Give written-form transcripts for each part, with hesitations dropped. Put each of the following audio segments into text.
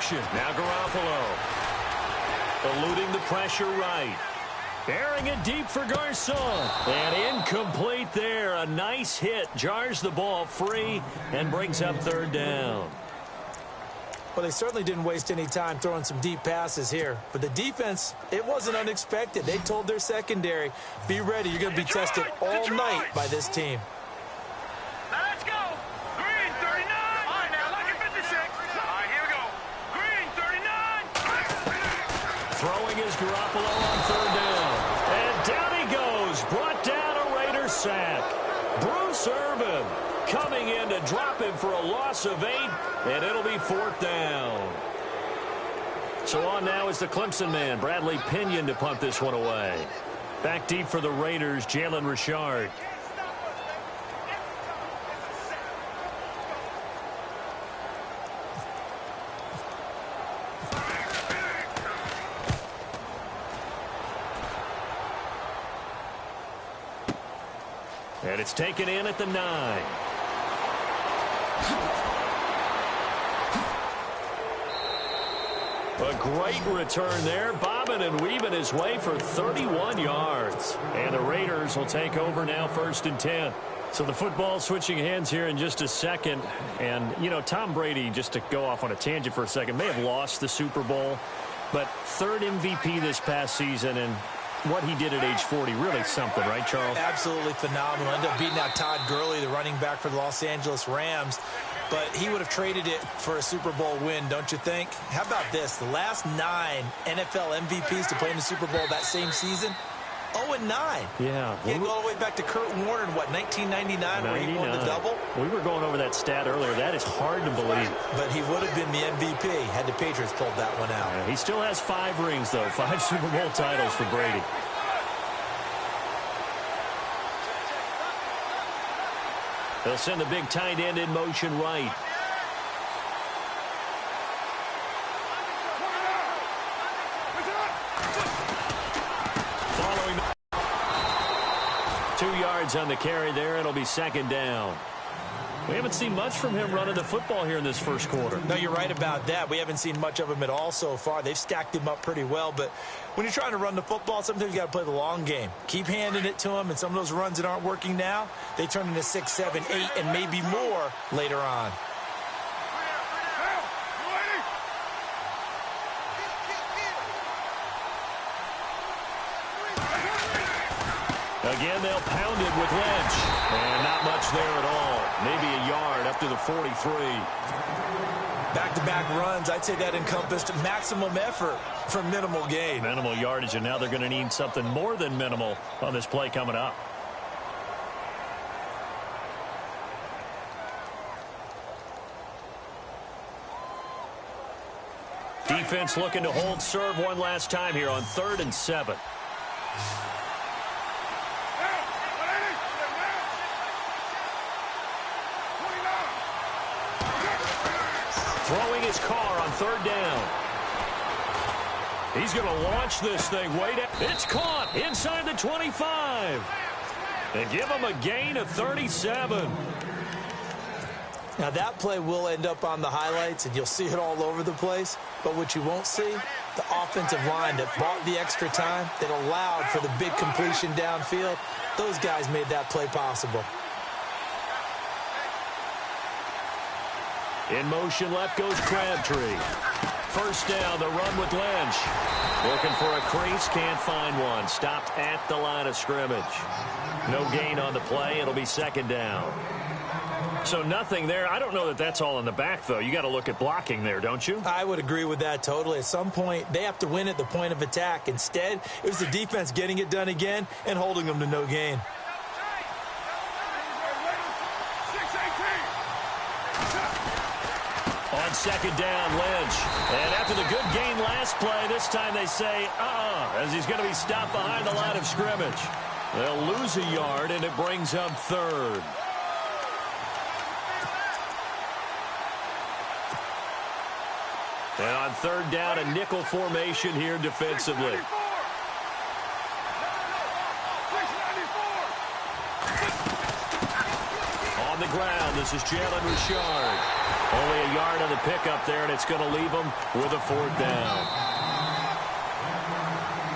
action. Now Garoppolo. Eluding the pressure right. Airing it deep for Garcon. And incomplete there. A nice hit. Jars the ball free and brings up third down. Well, they certainly didn't waste any time throwing some deep passes here. But the defense, it wasn't unexpected. They told their secondary, be ready. You're going to be tested all night by this team. Let's go. Green, 39. All right, now, lucky 56. All right, here we go. Green, 39. Throwing is Garoppolo on third down. And down he goes. Brought down a Raider sack. Bruce Irvin coming in to drop him for a loss of 8, and it'll be fourth down. So on now is the Clemson man, Bradley Pinion, to punt this one away. Back deep for the Raiders, Jalen Richard. And it's taken in at the 9. A great return there, bobbing and weaving his way for 31 yards. And the Raiders will take over now, 1st and 10. So the football switching hands here in just a second. And, you know, Tom Brady, just to go off on a tangent for a second, may have lost the Super Bowl, but 3rd MVP this past season, and what he did at age 40, really something, right, Charles? Absolutely phenomenal. Ended up beating out Todd Gurley, the running back for the Los Angeles Rams. But he would have traded it for a Super Bowl win, don't you think? How about this? The last 9 NFL MVPs to play in the Super Bowl that same season, 0-9. Yeah. He go all the way back to Kurt Warner in, what, 1999, where he won the double? We were going over that stat earlier. That is hard to believe. But he would have been the MVP had the Patriots pulled that one out. Yeah, he still has 5 rings, though. 5 Super Bowl titles for Brady. They'll send the big tight end in motion right. Following 2 yards on the carry there. It'll be 2nd down. We haven't seen much from him running the football here in this first quarter. No, you're right about that. We haven't seen much of him at all so far. They've stacked him up pretty well, but when you're trying to run the football, sometimes you got to play the long game. Keep handing it to him, and some of those runs that aren't working now, they turn into 6, 7, 8, and maybe more later on. Again, they'll pound it with Lynch. And not much there at all. Maybe a yard up to the 43. Back-to-back runs, I'd say that encompassed maximum effort for minimal gain. Minimal yardage, and now they're going to need something more than minimal on this play coming up. Defense looking to hold serve one last time here on 3rd and 7. Throwing his car on 3rd down. He's going to launch this thing way down. It's caught inside the 25. They give him a gain of 37. Now, that play will end up on the highlights, and you'll see it all over the place. But what you won't see, the offensive line that bought the extra time, that allowed for the big completion downfield, those guys made that play possible. In motion left goes Crabtree. 1st down, the run with Lynch. Looking for a crease, can't find one. Stopped at the line of scrimmage. No gain on the play. It'll be 2nd down. So nothing there. I don't know that that's all in the back, though. You got to look at blocking there, don't you? I would agree with that totally. At some point, they have to win at the point of attack. Instead, it was the defense getting it done again and holding them to no gain. On 2nd down, Lynch. And after the good gain last play, this time they say, as he's going to be stopped behind the line of scrimmage. They'll lose a yard, and it brings up 3rd. And on 3rd down, a nickel formation here defensively. On the ground, this is Jalen Richard. Only a yard on the pickup there, and it's going to leave them with a 4th down.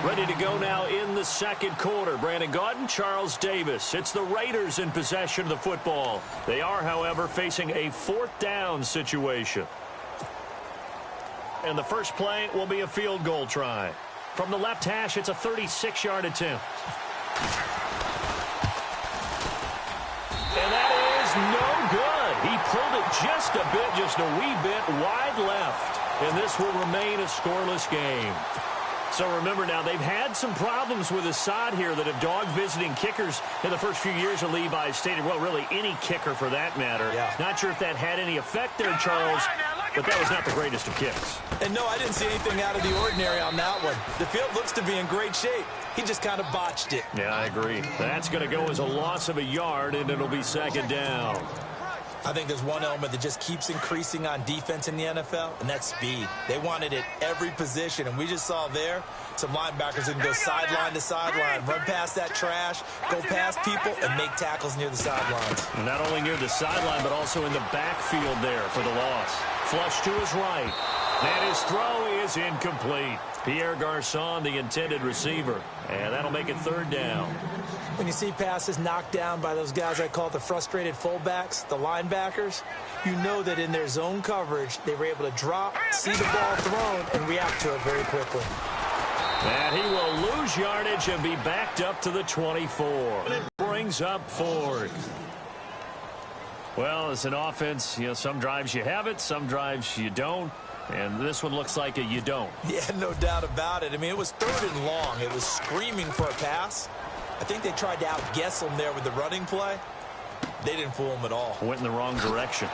Ready to go now in the second quarter. Brandon Gaudin, Charles Davis. It's the Raiders in possession of the football. They are, however, facing a 4th down situation. And the first play will be a field goal try. From the left hash, it's a 36-yard attempt. And that is no good. He pulled it just a wee bit wide left. And this will remain a scoreless game. So remember now, they've had some problems with Assad here that have dogged visiting kickers in the first few years of Levi Stadium. Well, really any kicker for that matter. Yeah. Not sure if that had any effect there, Charles, but that was not the greatest of kicks. And no, I didn't see anything out of the ordinary on that one. The field looks to be in great shape. He just kind of botched it. Yeah, I agree. That's going to go as a loss of a yard, and it'll be 2nd down. I think there's one element that just keeps increasing on defense in the NFL, and that's speed. They want it at every position, and we just saw there some linebackers that can go sideline to sideline, run past that trash, go past people, and make tackles near the sidelines. Not only near the sideline, but also in the backfield there for the loss. Flush to his right, and his throw is incomplete. Pierre Garçon, the intended receiver, and that'll make it 3rd down. When you see passes knocked down by those guys I call the frustrated fullbacks, the linebackers, you know that in their zone coverage, they were able to drop, see the ball thrown, and react to it very quickly. And he will lose yardage and be backed up to the 24. And it brings up 4th. Well, as an offense, some drives you have it, some drives you don't. And this one looks like a you don't. Yeah, no doubt about it. I mean, it was 3rd and long. It was screaming for a pass. I think they tried to outguess him there with the running play. They didn't fool him at all. Went in the wrong direction.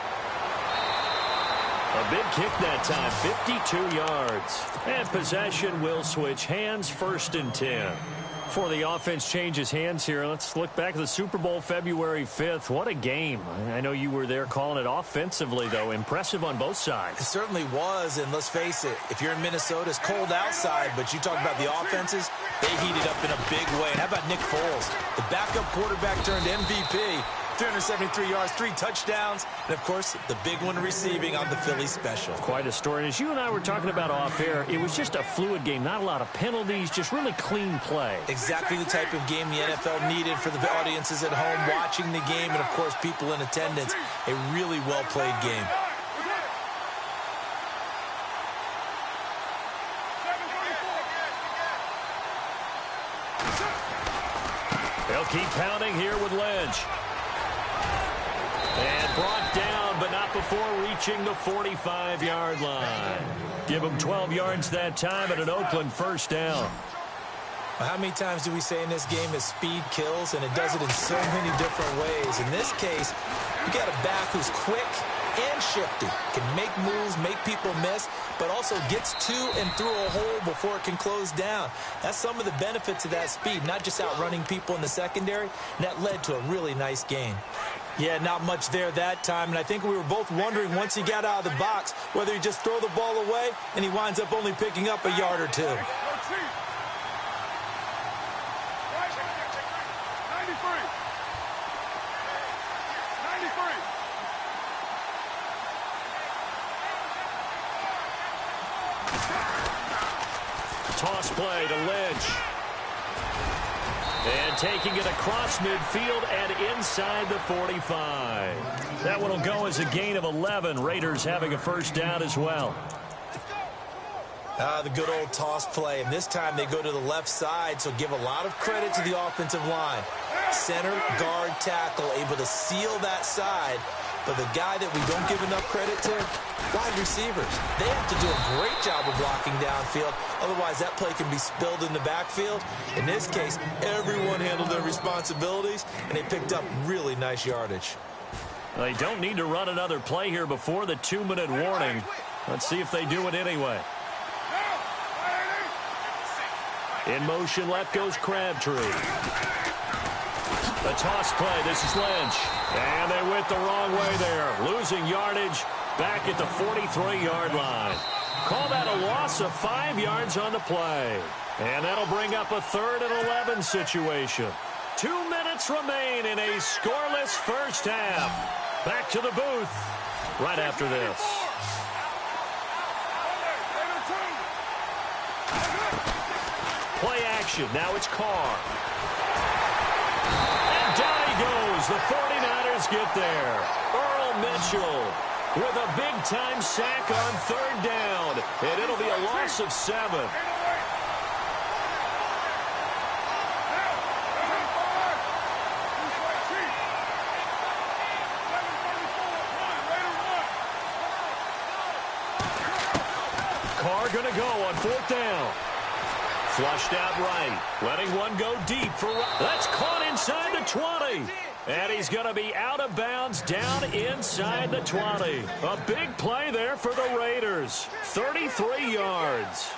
A big kick that time, 52 yards. And possession will switch hands, 1st and 10. Before the offense changes hands here, let's look back at the Super Bowl February 5th. What a game. I know you were there calling it offensively, though. Impressive on both sides. It certainly was, and let's face it, if you're in Minnesota, it's cold outside, but you talk about the offenses, they heated up in a big way. And how about Nick Foles? The backup quarterback turned MVP. 373 yards, 3 touchdowns, and, of course, the big one receiving on the Philly special. Quite a story. And as you and I were talking about off air, it was just a fluid game. Not a lot of penalties, just really clean play. Exactly the type of game the NFL needed for the audiences at home watching the game and, of course, people in attendance. A really well-played game. They'll keep pounding here with Lynch. And brought down, but not before reaching the 45-yard line. Give them 12 yards that time and an Oakland 1st down. Well, how many times do we say in this game that speed kills, and it does it in so many different ways? In this case, you got a back who's quick and shifty, can make moves, make people miss, but also gets to and through a hole before it can close down. That's some of the benefits of that speed, not just outrunning people in the secondary, and that led to a really nice gain. Yeah, not much there that time, and I think we were both wondering once he got out of the box whether he'd just throw the ball away, and he winds up only picking up a yard or 2. 93. Toss play to Lynch. And taking it across midfield and inside the 45. That one will go as a gain of 11. Raiders having a 1st down as well. The good old toss play. And this time they go to the left side, so give a lot of credit to the offensive line. Center, guard, tackle, able to seal that side. But the guy that we don't give enough credit to, wide receivers. They have to do a great job of blocking downfield. Otherwise, that play can be spilled in the backfield. In this case, everyone handled their responsibilities, and they picked up really nice yardage. They don't need to run another play here before the 2-minute warning. Let's see if they do it anyway. In motion, left goes Crabtree. The toss play, this is Lynch. And they went the wrong way there. Losing yardage back at the 43-yard line. Call that a loss of 5 yards on the play. And that'll bring up a 3rd and 11 situation. 2 minutes remain in a scoreless first half. Back to the booth. right after this. Play action. Now it's Carr. And down he goes. The 49ers get there. Earl Mitchell with a big-time sack on third down. And it'll be a loss of 7. Carr going to go on fourth down. Flushed out right. Letting one go deep for right. That's caught inside the 20. And he's going to be out of bounds down inside the 20. A big play there for the Raiders. 33 yards.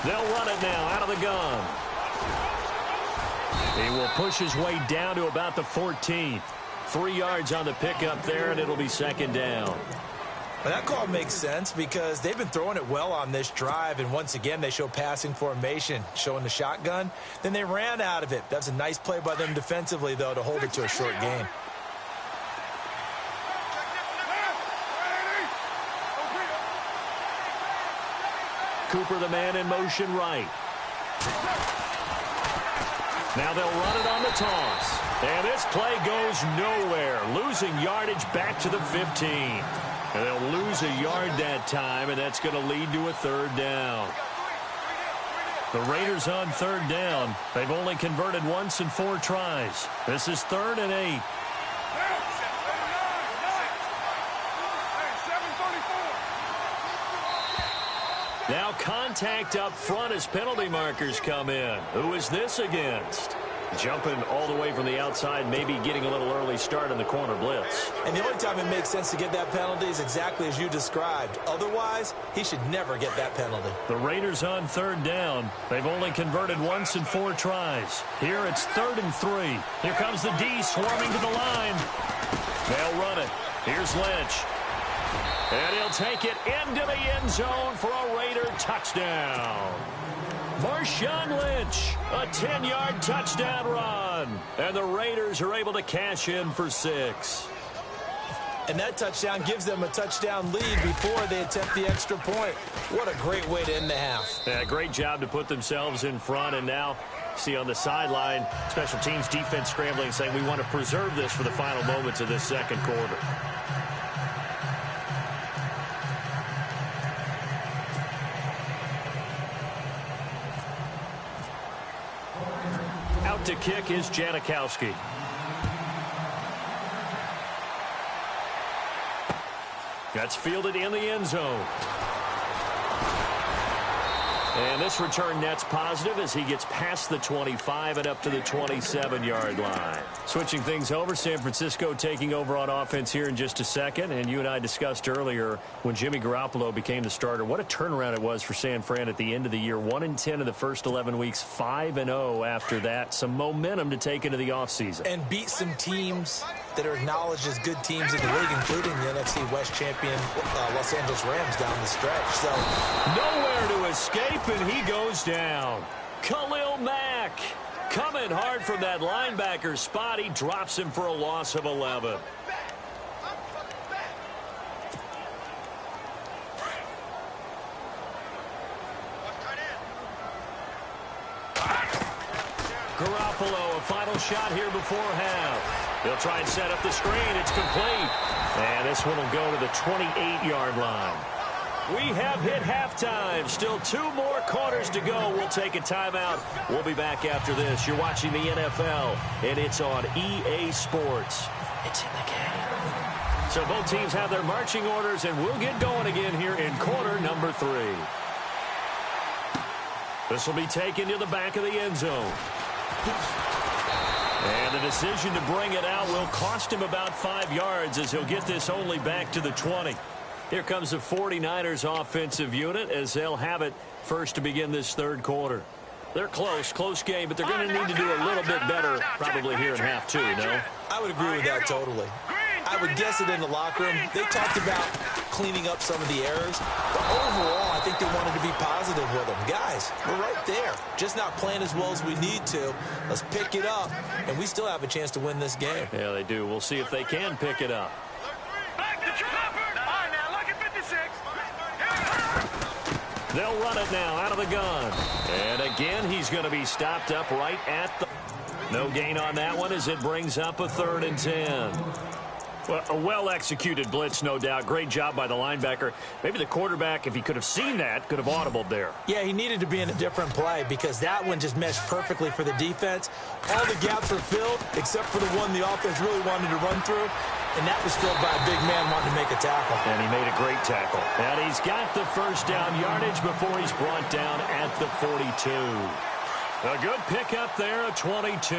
They'll run it now out of the gun. He will push his way down to about the 14th. 3 yards on the pickup there, and it'll be second down. Well, that call makes sense because they've been throwing it well on this drive, and once again they show passing formation, showing the shotgun. Then they ran out of it. That's a nice play by them defensively, though, to hold it to a short gain. Cooper, the man in motion right. Now they'll run it on the toss. And this play goes nowhere. Losing yardage back to the 15. And they'll lose a yard that time, and that's going to lead to a third down. The Raiders on third down. They've only converted once in 4 tries. This is 3rd and 8. Now contact up front as penalty markers come in. Who is this against? Jumping all the way from the outside, maybe getting a little early start in the corner blitz. And the only time it makes sense to get that penalty is exactly as you described. Otherwise, he should never get that penalty. The Raiders on third down. They've only converted once in 4 tries. Here it's 3rd and 3. Here comes the D swarming to the line. They'll run it. Here's Lynch. And he'll take it into the end zone for a Raider touchdown. Marshawn Lynch, a 10-yard touchdown run. And the Raiders are able to cash in for 6. And that touchdown gives them a touchdown lead before they attempt the extra point. What a great way to end the half. Yeah, great job to put themselves in front. And now, see on the sideline, special teams defense scrambling, saying we want to preserve this for the final moments of this second quarter. Out to kick is Janikowski. That's fielded in the end zone. And this return net's positive as he gets past the 25 and up to the 27-yard line. Switching things over, San Francisco taking over on offense here in just a second. And you and I discussed earlier when Jimmy Garoppolo became the starter, what a turnaround it was for San Fran at the end of the year. 1-10 in the first 11 weeks, 5-0 after that. Some momentum to take into the offseason. And beat some teams that are acknowledged as good teams in the league, including the NFC West champion Los Angeles Rams down the stretch. So nowhere to escape, and he goes down. Khalil Mack coming hard from that linebacker spot. He drops him for a loss of 11. Garoppolo, a final shot here before half. He'll try and set up the screen. It's complete. And this one will go to the 28-yard line. We have hit halftime. Still 2 more quarters to go. We'll take a timeout. We'll be back after this. You're watching the NFL, and it's on EA Sports. It's in the game. So both teams have their marching orders, and we'll get going again here in quarter number 3. This will be taken to the back of the end zone. And the decision to bring it out will cost him about 5 yards as he'll get this only back to the 20. Here comes the 49ers offensive unit as they'll have it first to begin this third quarter. They're close game, but they're going to need to do a little bit better probably here in half 2, no? I would agree with that totally. I would guess it in the locker room. They talked about cleaning up some of the errors. But overall, I think they wanted to be positive with them. Guys, we're right there. Just not playing as well as we need to. Let's pick it up, and we still have a chance to win this game. Yeah, they do. We'll see if they can pick it up. Back to Trapper. All right, now, look at 56. They'll run it now out of the gun. And again, he's going to be stopped up right at the... No gain on that one as it brings up a 3rd and 10. Well, a well-executed blitz, no doubt. Great job by the linebacker. Maybe the quarterback, if he could have seen that, could have audibled there. Yeah, he needed to be in a different play because that one just meshed perfectly for the defense. All the gaps were filled except for the one the offense really wanted to run through, and that was filled by a big man wanting to make a tackle. And he made a great tackle. And he's got the first down yardage before he's brought down at the 42. A good pickup there, a 22.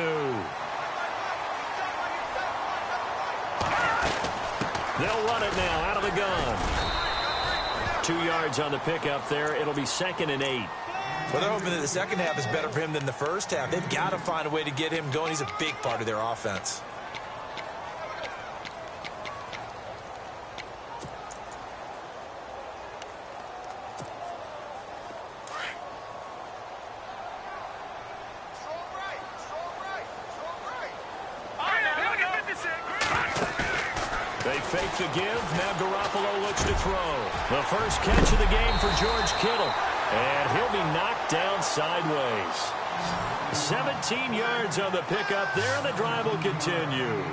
They'll run it now out of the gun. 2 yards on the pickup there. It'll be 2nd and 8. Well, they're hoping that the second half is better for him than the first half. They've got to find a way to get him going. He's a big part of their offense. They fake the give. Now Garoppolo looks to throw. The first catch of the game for George Kittle. And he'll be knocked down sideways. 17 yards on the pickup there, and the drive will continue.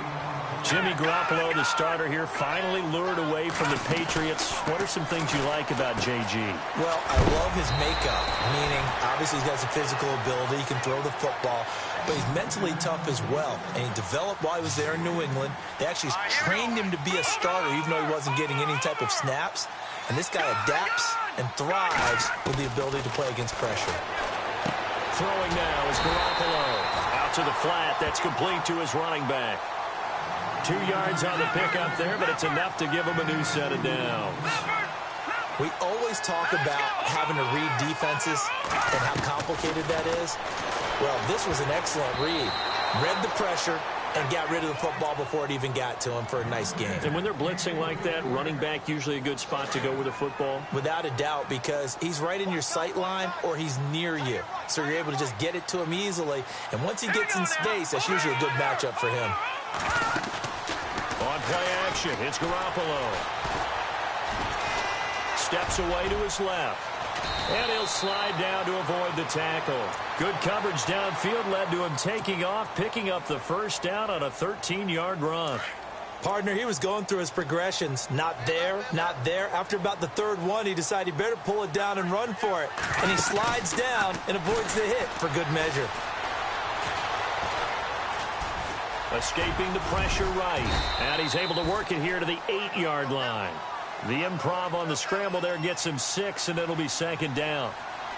Jimmy Garoppolo, the starter here, finally lured away from the Patriots. What are some things you like about JG? Well, I love his makeup, meaning obviously he's got some physical ability. He can throw the football, but he's mentally tough as well. And he developed while he was there in New England. They actually trained him to be a starter, even though he wasn't getting any type of snaps. And this guy adapts and thrives with the ability to play against pressure. Throwing now is Garoppolo. Out to the flat. That's complete to his running back. 2 yards on the pickup there, but it's enough to give him a new set of downs. We always talk about having to read defenses and how complicated that is. Well, this was an excellent read. Read the pressure and got rid of the football before it even got to him for a nice game. And when they're blitzing like that, running back usually a good spot to go with the football? Without a doubt, because he's right in your sight line or he's near you. So you're able to just get it to him easily. And once he gets in space, that's usually a good matchup for him. On play action, it's Garoppolo. Steps away to his left. And he'll slide down to avoid the tackle. Good coverage downfield led to him taking off, picking up the first down on a 13-yard run. Partner, he was going through his progressions. Not there, not there. After about the third one, he decided he better pull it down and run for it. And he slides down and avoids the hit for good measure. Escaping the pressure right. And he's able to work it here to the 8-yard line. The improv on the scramble there gets him 6, and it'll be 2nd down.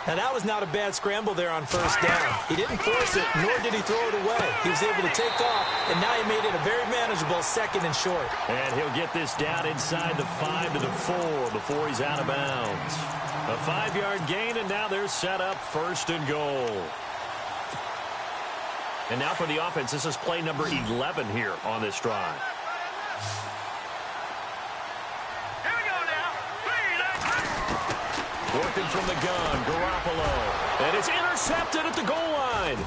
Now, that was not a bad scramble there on first down. He didn't force it, nor did he throw it away. He was able to take off, and now he made it a very manageable 2nd and short. And he'll get this down inside the 5 to the 4 before he's out of bounds. A 5-yard gain, and now they're set up 1st and goal. And now for the offense, this is play number 11 here on this drive. Here we go now. 3, Working from the gun, Garoppolo. And it's intercepted at the goal line.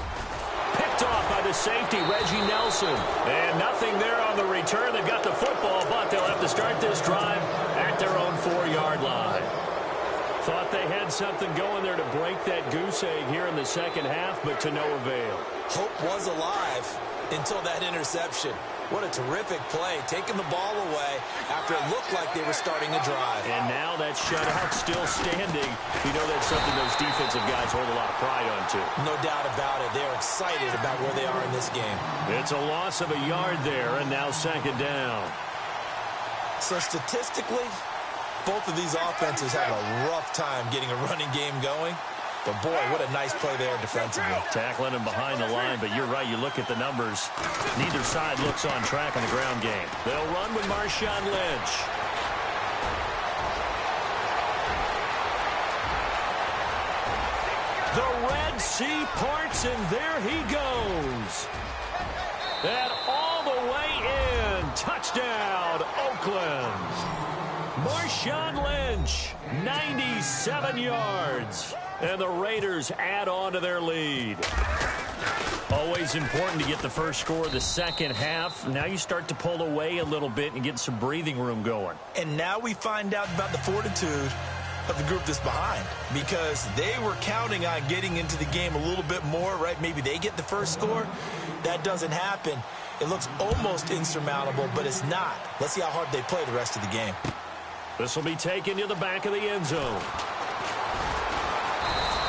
Picked off by the safety, Reggie Nelson. And nothing there on the return. They've got the football, but they'll have to start this drive at their own 4-yard line. Thought they had something going there to break that goose egg here in the second half, but to no avail. Hope was alive until that interception. What a terrific play, taking the ball away after it looked like they were starting a drive. And now that shutout still standing. You know that's something those defensive guys hold a lot of pride on, too. No doubt about it. They're excited about where they are in this game. It's a loss of a yard there, and now 2nd down. So statistically, both of these offenses have a rough time getting a running game going. But, boy, what a nice play there defensively. Tackling him behind the line, but you're right. You look at the numbers. Neither side looks on track in the ground game. They'll run with Marshawn Lynch. The Red Sea parts, and there he goes. And all the way in. Touchdown. Touchdown, Oakland. Marshawn Lynch, 97 yards. And the Raiders add on to their lead. Always important to get the first score of the second half. Now you start to pull away a little bit and get some breathing room going. And now we find out about the fortitude of the group that's behind, because they were counting on getting into the game a little bit more, right? Maybe they get the first score. That doesn't happen. It looks almost insurmountable, but it's not. Let's see how hard they play the rest of the game. This will be taken to the back of the end zone.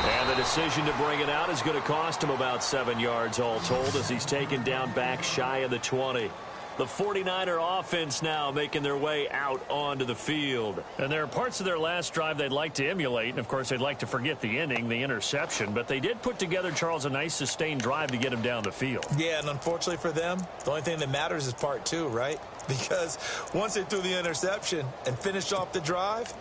And the decision to bring it out is going to cost him about 7 yards all told, as he's taken down back shy of the 20. The 49er offense now making their way out onto the field. And there are parts of their last drive they'd like to emulate. And, of course, they'd like to forget the inning, the interception. But they did put together, Charles, a nice sustained drive to get him down the field. Yeah, and unfortunately for them, the only thing that matters is part two, right? Because once they threw the interception and finished off the drive,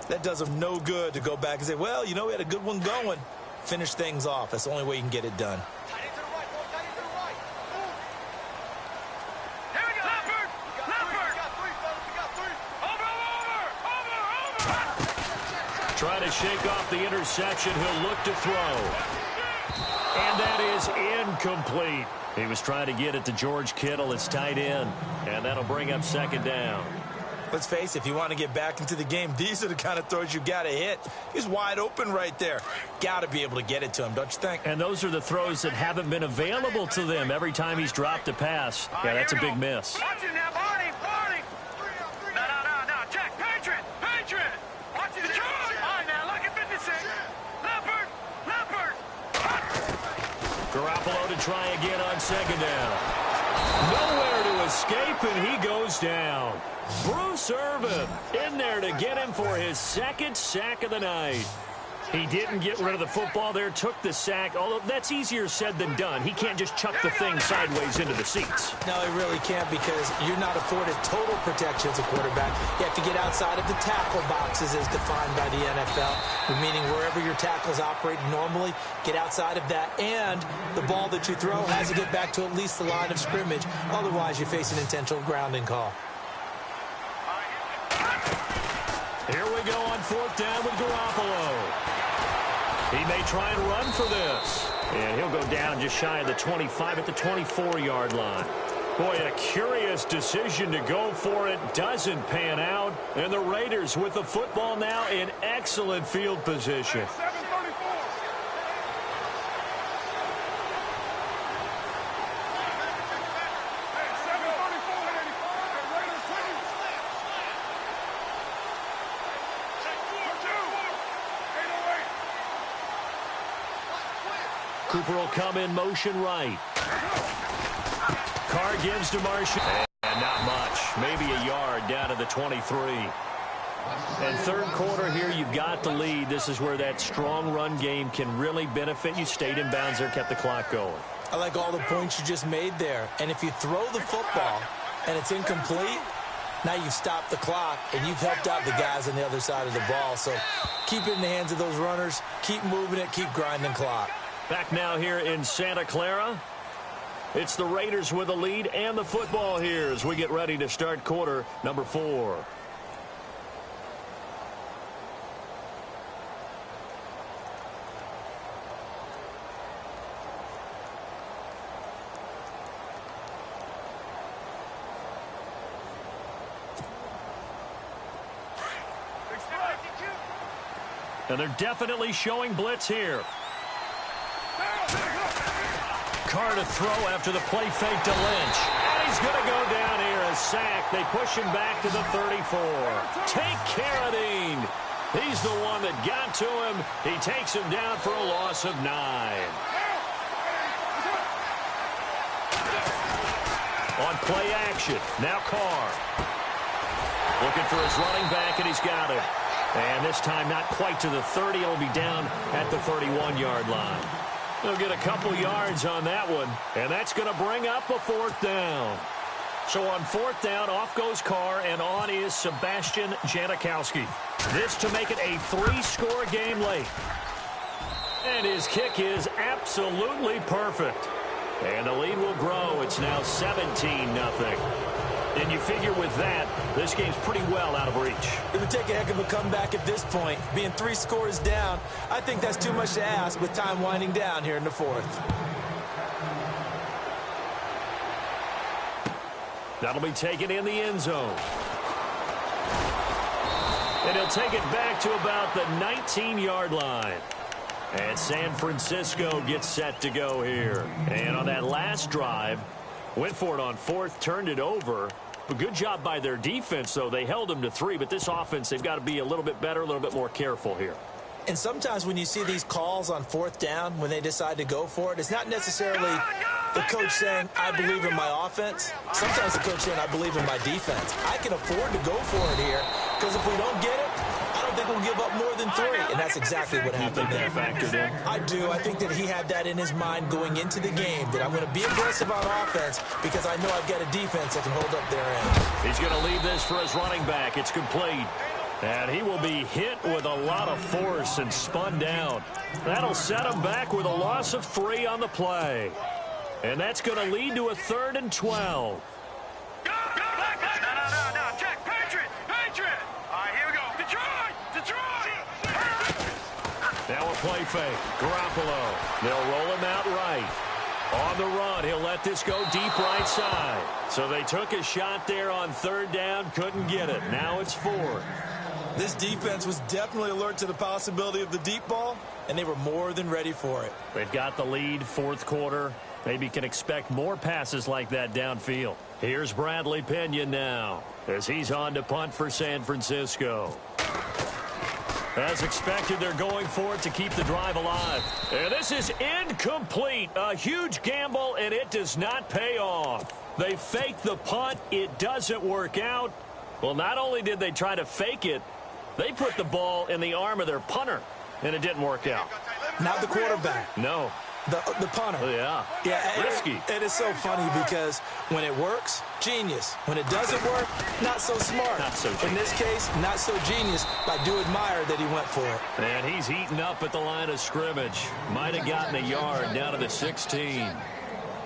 that does them no good to go back and say, well, you know, we had a good one going. Finish things off. That's the only way you can get it done. Trying to shake off the interception. He'll look to throw. And that is incomplete. He was trying to get it to George Kittle, his tight end. And that'll bring up second down. Let's face it, if you want to get back into the game, these are the kind of throws you got to hit. He's wide open right there. Got to be able to get it to him, don't you think? And those are the throws that haven't been available to them every time he's dropped a pass. Yeah, that's a big miss. Watch it now, Barney. No, Jack, Patriot. Watch it. All right, now, look at 56. Leopard. Garoppolo to try again on second down. Nowhere to escape, and he goes down. Bruce Irvin in there to get him for his second sack of the night. He didn't get rid of the football there, took the sack, although that's easier said than done. He can't just chuck the thing sideways into the seats. No, he really can't, because you're not afforded total protection as a quarterback. You have to get outside of the tackle boxes as defined by the NFL, meaning wherever your tackles operate normally, get outside of that, and the ball that you throw has to get back to at least the line of scrimmage. Otherwise, you face an intentional grounding call. Here we go on fourth down with Garoppolo. He may try and run for this. And he'll go down just shy of the 25 at the 24-yard line. Boy, a curious decision to go for it. Doesn't pan out. And the Raiders with the football now in excellent field position. Cooper will come in motion right. Carr gives to Marshall. And not much. Maybe a yard down to the 23. And third quarter here, you've got the lead. This is where that strong run game can really benefit you. Stayed in bounds there, kept the clock going. I like all the points you just made there. And if you throw the football and it's incomplete, now you've stopped the clock and you've helped out the guys on the other side of the ball. So keep it in the hands of those runners. Keep moving it. Keep grinding clock. Back now here in Santa Clara. It's the Raiders with the lead and the football here as we get ready to start quarter number 4. And they're definitely showing blitz here. Carr to throw after the play fake to Lynch. And he's going to go down here, a sack. They push him back to the 34. Take Carradine. He's the one that got to him. He takes him down for a loss of 9. On play action, now Carr. Looking for his running back, and he's got him. And this time not quite to the 30. He'll be down at the 31-yard line. He'll get a couple yards on that one, and that's going to bring up a fourth down. So on fourth down, off goes Carr, and on is Sebastian Janikowski. This to make it a 3-score game late. And his kick is absolutely perfect. And the lead will grow. It's now 17-0. And you figure with that, this game's pretty well out of reach. It would take a heck of a comeback at this point. Being 3 scores down, I think that's too much to ask with time winding down here in the 4th. That'll be taken in the end zone. And he'll take it back to about the 19-yard line. And San Francisco gets set to go here. And on that last drive, went for it on 4th, turned it over. But good job by their defense, though. They held them to 3, but this offense, they've got to be a little bit better, a little bit more careful here. And sometimes when you see these calls on 4th down, when they decide to go for it, it's not necessarily the coach saying, I believe in my offense. Sometimes the coach saying, I believe in my defense. I can afford to go for it here, because if we don't get it, I don't think we'll give up more than 3. And that's exactly what happened there. Factored in? I do. I think that he had that in his mind going into the game, that I'm going to be aggressive on offense because I know I've got a defense that can hold up their end. He's going to leave this for his running back. It's complete. And he will be hit with a lot of force and spun down. That'll set him back with a loss of 3 on the play. And that's going to lead to a 3rd and 12. No, check, Patriot. All right, here we go. Detroit. Now a play fake. Garoppolo. They'll roll him out right. On the run, he'll let this go deep right side. So they took a shot there on 3rd down, couldn't get it. Now it's 4th. This defense was definitely alert to the possibility of the deep ball, and they were more than ready for it. They've got the lead, 4th quarter. Maybe can expect more passes like that downfield. Here's Bradley Pena now as he's on to punt for San Francisco. As expected, they're going for it to keep the drive alive. And this is incomplete. A huge gamble, and it does not pay off. They fake the punt. It doesn't work out. Well, not only did they try to fake it, they put the ball in the arm of their punter, and it didn't work out. Not the quarterback. No. The punter. Yeah. Risky. It is so funny because when it works, genius. When it doesn't work, not so smart. Not so genius. In this case, not so genius, but I do admire that he went for it. And he's eaten up at the line of scrimmage. Might have gotten a yard down to the 16.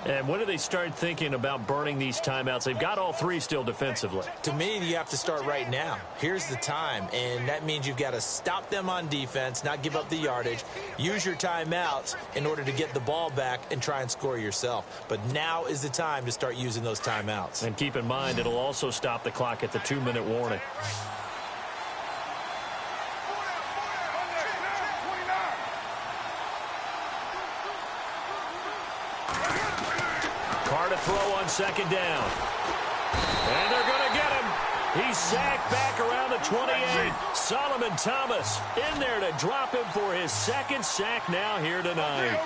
And when do they start thinking about burning these timeouts? They've got all 3 still defensively. To me, you have to start right now. Here's the time, and that means you've got to stop them on defense, not give up the yardage, use your timeouts in order to get the ball back and try and score yourself. But now is the time to start using those timeouts. And keep in mind, it'll also stop the clock at the 2-minute warning. To throw on 2nd down. And they're going to get him. He's sacked back around the 28. Solomon Thomas in there to drop him for his 2nd sack now here tonight.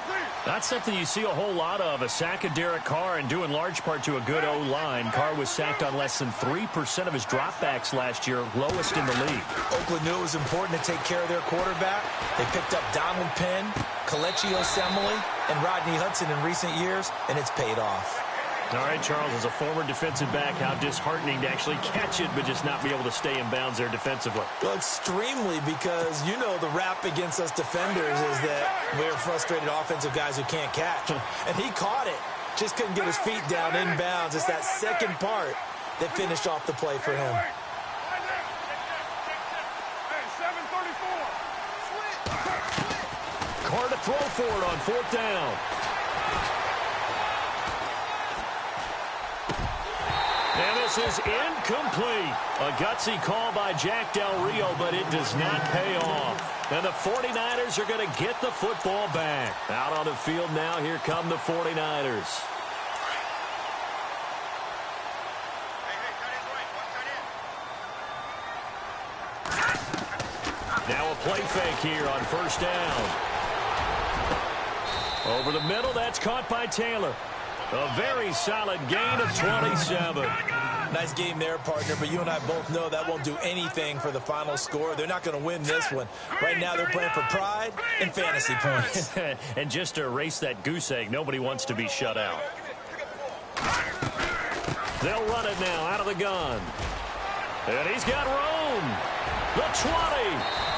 That's something you see a whole lot of, a sack of Derek Carr, and due in large part to a good O-line. Carr was sacked on less than 3% of his dropbacks last year, lowest in the league. Oakland knew it was important to take care of their quarterback. They picked up Donald Penn, Kelechi Osemele, and Rodney Hudson in recent years, and it's paid off. All right, Charles, as a former defensive back, how disheartening to actually catch it but just not be able to stay in bounds there defensively. Well, extremely, because you know the rap against us defenders is that we're frustrated offensive guys who can't catch. And he caught it. Just couldn't get his feet down in bounds. It's that second part that finished off the play for him. Carr to throw for it on 4th down. And this is incomplete. A gutsy call by Jack Del Rio, but it does not pay off. And the 49ers are going to get the football back. Out on the field now, here come the 49ers. Now a play fake here on 1st down. Over the middle, that's caught by Taylor. A very solid gain of 27. Nice game there, partner, but you and I both know that won't do anything for the final score. They're not going to win this one. Right now they're playing for pride and fantasy points. And just to erase that goose egg, nobody wants to be shut out. They'll run it now out of the gun. And he's got room. The 20.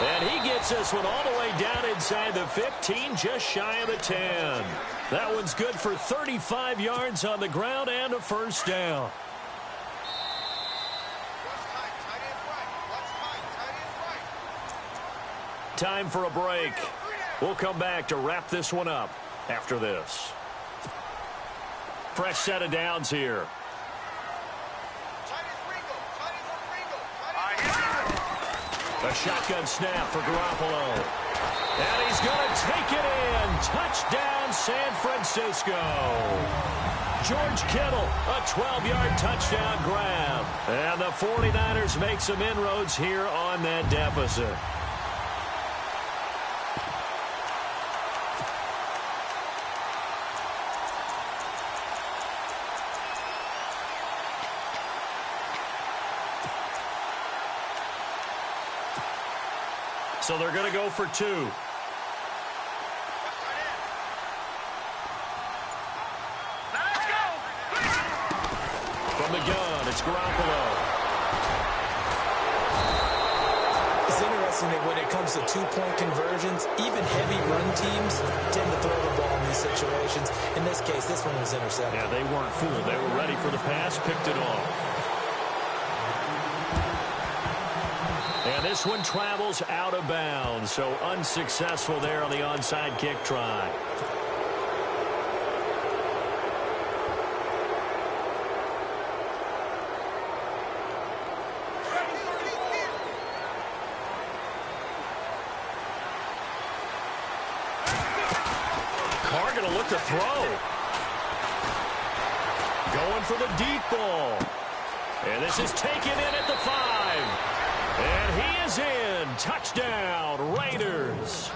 And he gets this one all the way down inside the 15, just shy of the 10. That one's good for 35 yards on the ground and a 1st down. time for a break. We'll come back to wrap this one up after this. Fresh set of downs here. A shotgun snap for Garoppolo. And he's going to take it in. Touchdown, San Francisco. George Kittle, a 12-yard touchdown grab. And the 49ers make some inroads here on that deficit. So they're going to go for 2. From the gun, it's Garoppolo. It's interesting that when it comes to two-point conversions, even heavy run teams tend to throw the ball in these situations. In this case, this one was intercepted. Yeah, they weren't fooled. They were ready for the pass, picked it off. And this one travels out of bounds, so unsuccessful there on the onside kick try. Carr going to look to throw. Going for the deep ball. And this is taken in at the 5. And he is in. Touchdown, Raiders.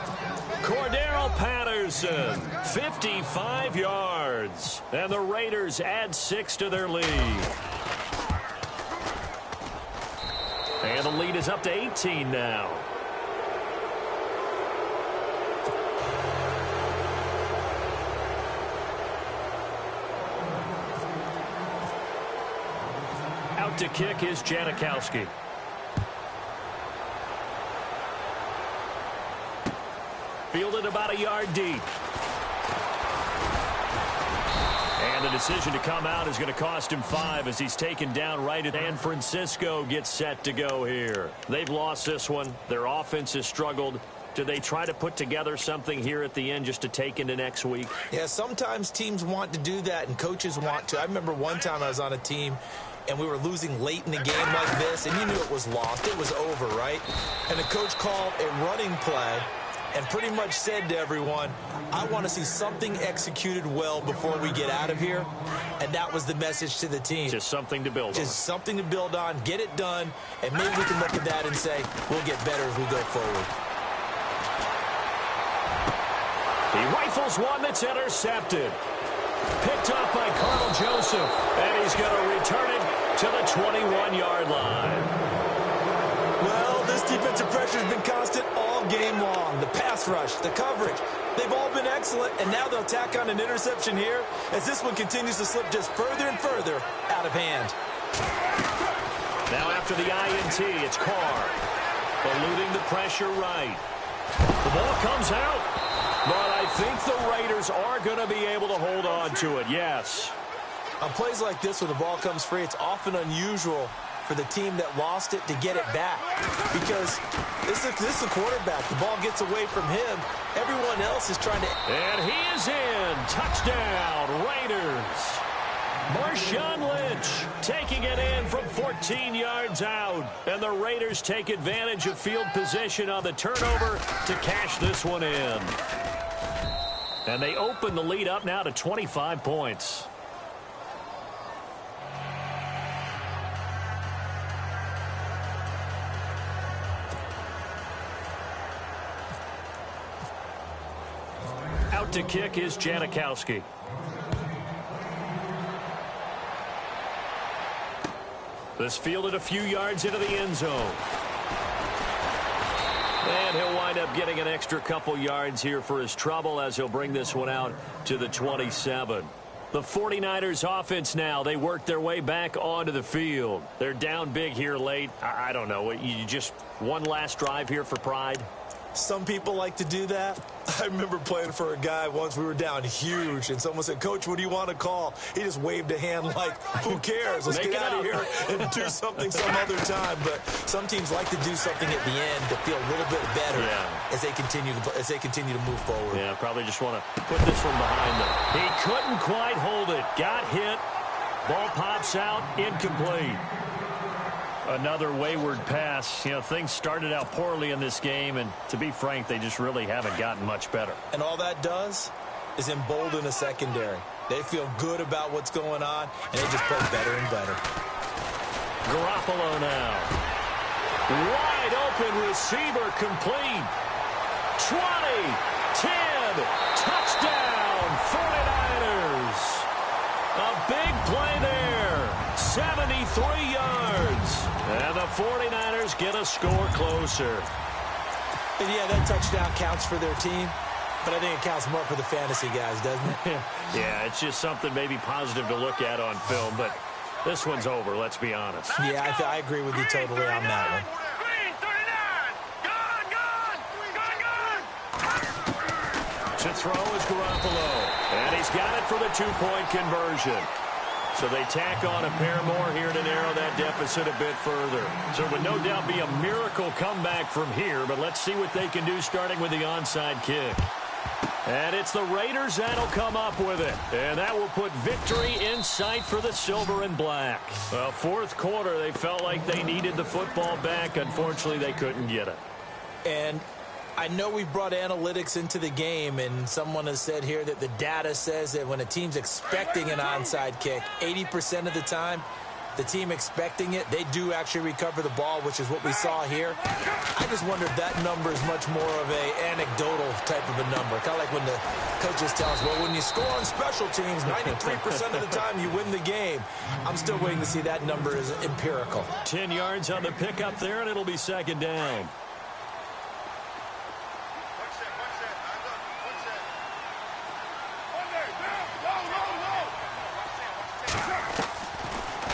Cordero Patterson, 55 yards. And the Raiders add 6 to their lead. And the lead is up to 18 now. Out to kick is Janikowski. Fielded about a yard deep. And the decision to come out is going to cost him 5 as he's taken down right at San Francisco gets set to go here. They've lost this one. Their offense has struggled. Do they try to put together something here at the end just to take into next week? Yeah, sometimes teams want to do that and coaches want to. I remember one time I was on a team and we were losing late in the game like this, and you knew it was lost. It was over, right? And the coach called a running play and pretty much said to everyone, I want to see something executed well before we get out of here. And that was the message to the team. Just something to build on. Just something to build on, get it done, and maybe we can look at that and say, we'll get better as we go forward. He rifles one that's intercepted. Picked up by Carl Joseph. And he's going to return it to the 21-yard line. Well, this defensive pressure has been constant all game long. The pass rush, the coverage, they've all been excellent, and now they'll tack on an interception here as this one continues to slip just further and further out of hand. Now after the INT, it's Carr. Eluding the pressure right. The ball comes out, but I think the Raiders are going to be able to hold on to it, yes. On plays like this where the ball comes free, it's often unusual for the team that lost it to get it back. Because this is the quarterback. The ball gets away from him. Everyone else is trying to... And he is in. Touchdown, Raiders. Marshawn Lynch taking it in from 14 yards out. And the Raiders take advantage of field position on the turnover to cash this one in. And they open the lead up now to 25 points. Out to kick is Janikowski. This fielded a few yards into the end zone. And he'll wind up getting an extra couple yards here for his trouble as he'll bring this one out to the 27. The 49ers offense now, they work their way back onto the field. They're down big here late. I don't know. You just one last drive here for pride? Some people like to do that. I remember playing for a guy once. We were down huge, and someone said, "Coach, what do you want to call?" He just waved a hand like, "Who cares? Let's get out of here and do something some other time." But some teams like to do something at the end to feel a little bit better as they continue to move forward. Yeah, probably just want to put this one behind them. He couldn't quite hold it. Got hit. Ball pops out. Incomplete. Another wayward pass. You know, things started out poorly in this game, and to be frank, they just really haven't gotten much better. And all that does is embolden a secondary. They feel good about what's going on, and they just play better and better. Garoppolo now. Wide open receiver, complete. 20, 10, touchdown, 49ers. A big play there. 73 yards. And the 49ers get a score closer. And yeah, that touchdown counts for their team, but I think it counts more for the fantasy guys, doesn't it? Yeah, it's just something maybe positive to look at on film, but this one's over, let's be honest. Yeah, I agree with you totally on that one. Green 39. Gone. To throw is Garoppolo, and he's got it for the two-point conversion. So they tack on a pair more here to narrow that deficit a bit further. So it would no doubt be a miracle comeback from here, but let's see what they can do starting with the onside kick. And it's the Raiders that'll come up with it. And that will put victory in sight for the silver and black. Well, fourth quarter, they felt like they needed the football back. Unfortunately, they couldn't get it. And I know we brought analytics into the game, and someone has said here that the data says that when a team's expecting an onside kick, 80% of the time, the team expecting it, they do actually recover the ball, which is what we saw here. I just wonder if that number is much more of a anecdotal type of a number. Kind of like when the coaches tell us, well, when you score on special teams, 93% of the time you win the game. I'm still waiting to see that number is empirical. 10 yards on the pickup there, and it'll be second down.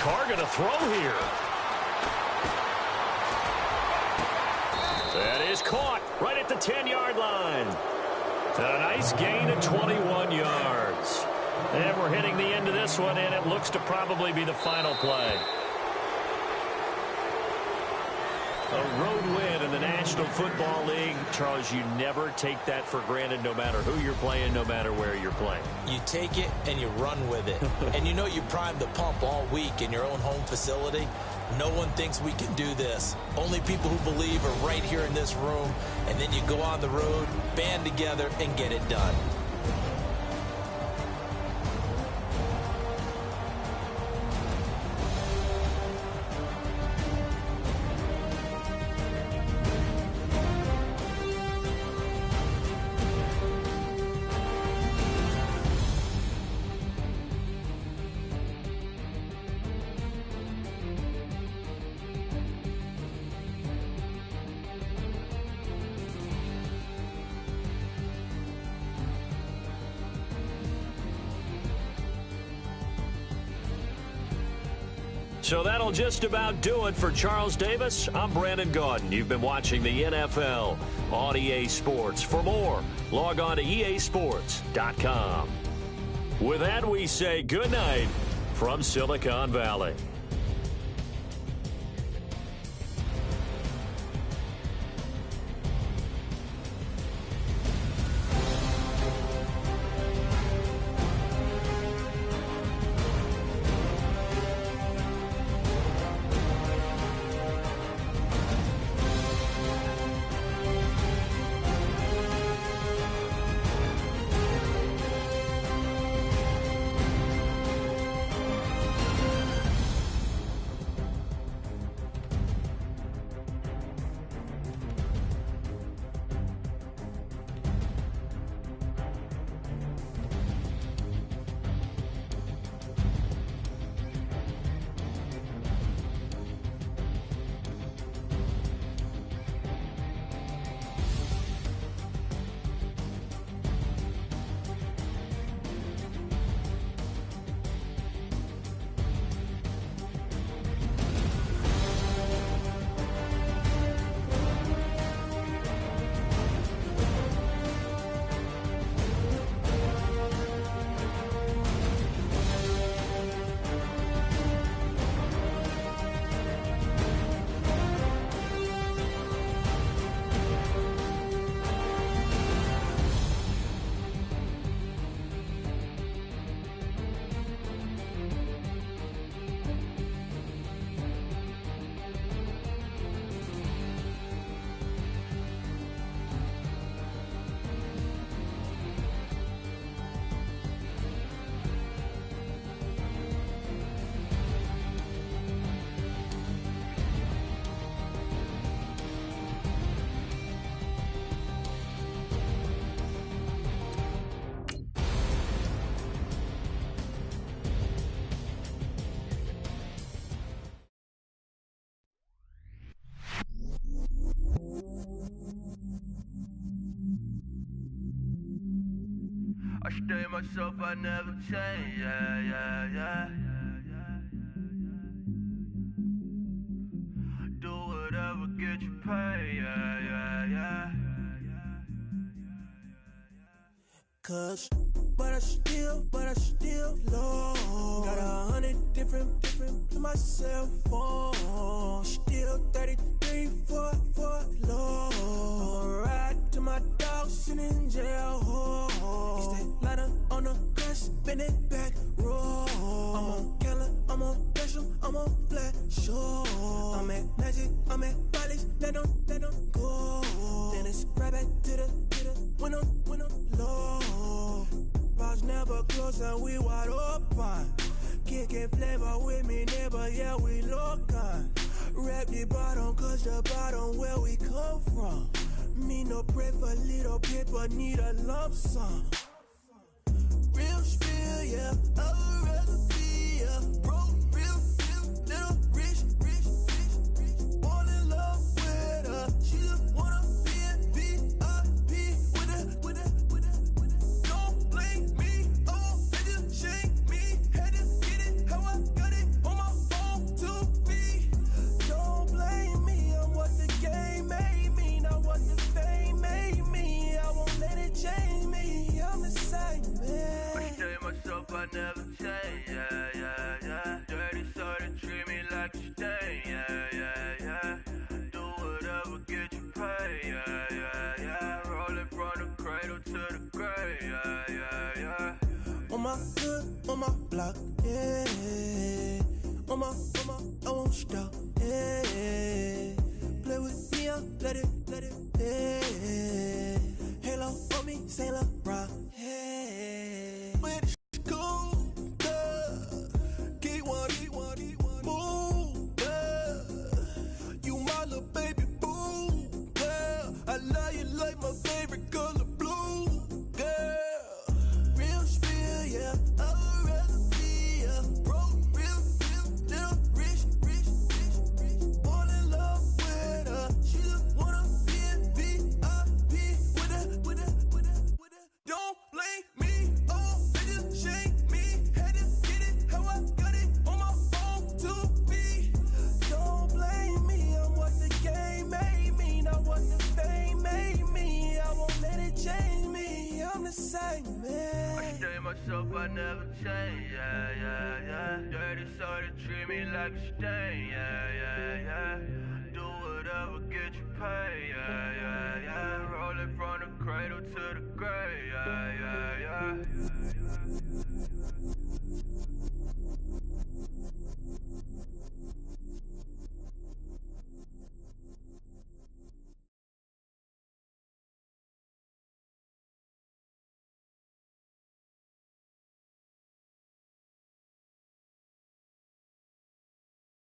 Carr going to throw here. That is caught right at the 10-yard line. A nice gain of 21 yards. And we're hitting the end of this one, and it looks to probably be the final play. A road win in the National Football League. Charles, you never take that for granted no matter who you're playing, no matter where you're playing. You take it and you run with it. And you know you primed the pump all week in your own home facility. No one thinks we can do this. Only people who believe are right here in this room. And then you go on the road, band together, and get it done. So that'll just about do it for Charles Davis. I'm Brandon Gaudin. You've been watching the NFL on EA Sports. For more, log on to easports.com. With that, we say good night from Silicon Valley. stay myself, I never change, yeah. Do whatever, get you paid, yeah. Cause, but I still love. Got 100 different in my cell phone. Still 33 for love. I'ma ride to my dog sitting in jail. It's that lighter on the grass, spin it back, roll. I'm on Keller, I'm on Bishop, I'm on Flat Shore. I'm at Magic, I'm at Bally's, let them go. Then it's right back to the when I'm low. Bars never close and we wide open. Kicking flavor with me, neighbor, yeah, we local. Rap the bottom, cause the bottom where we come from. Me no pray for little paper, need a lump sum. Real spill, yeah, I would rather be, yeah. Broke, real, little rich. All in love with her, she just wanna be a VIP with her. Don't blame me, oh, they just shame me. Had to get it, how I got it, on my phone, 2 feet. Don't blame me, I'm what the game made me, not what the fame made me. I won't let it change me, I'm the same, man. I stay myself, I never change, yeah. Dirty so they treat me like a stain, yeah. Do whatever, get you paid, yeah. Rolling from the cradle to the grave, yeah. On my hood, on my block, yeah. On my, I won't stop, yeah. Play with me, I'll let it, yeah. Halo on me, Saint Laurent, yeah. With the school, yeah. Keep one, move, yeah. You my little baby boo, yeah. I love you like my favorite color blue, girl. Real spill, yeah, I would rather be, yeah. Broke, real, little rich. All in love with her, she just wanna be a VIP with her. Don't blame me, oh, they just shame me. Had to get it, how I got it, on my phone, 2 feet. Don't blame me, I'm what the game made me, not what the fame made me. I won't let it change me, I'm the same, man. I stay myself, I never change, yeah. Dirty so they treat me like a stain, yeah. Do whatever, get you paid, yeah. Rolling from the cradle to the grave,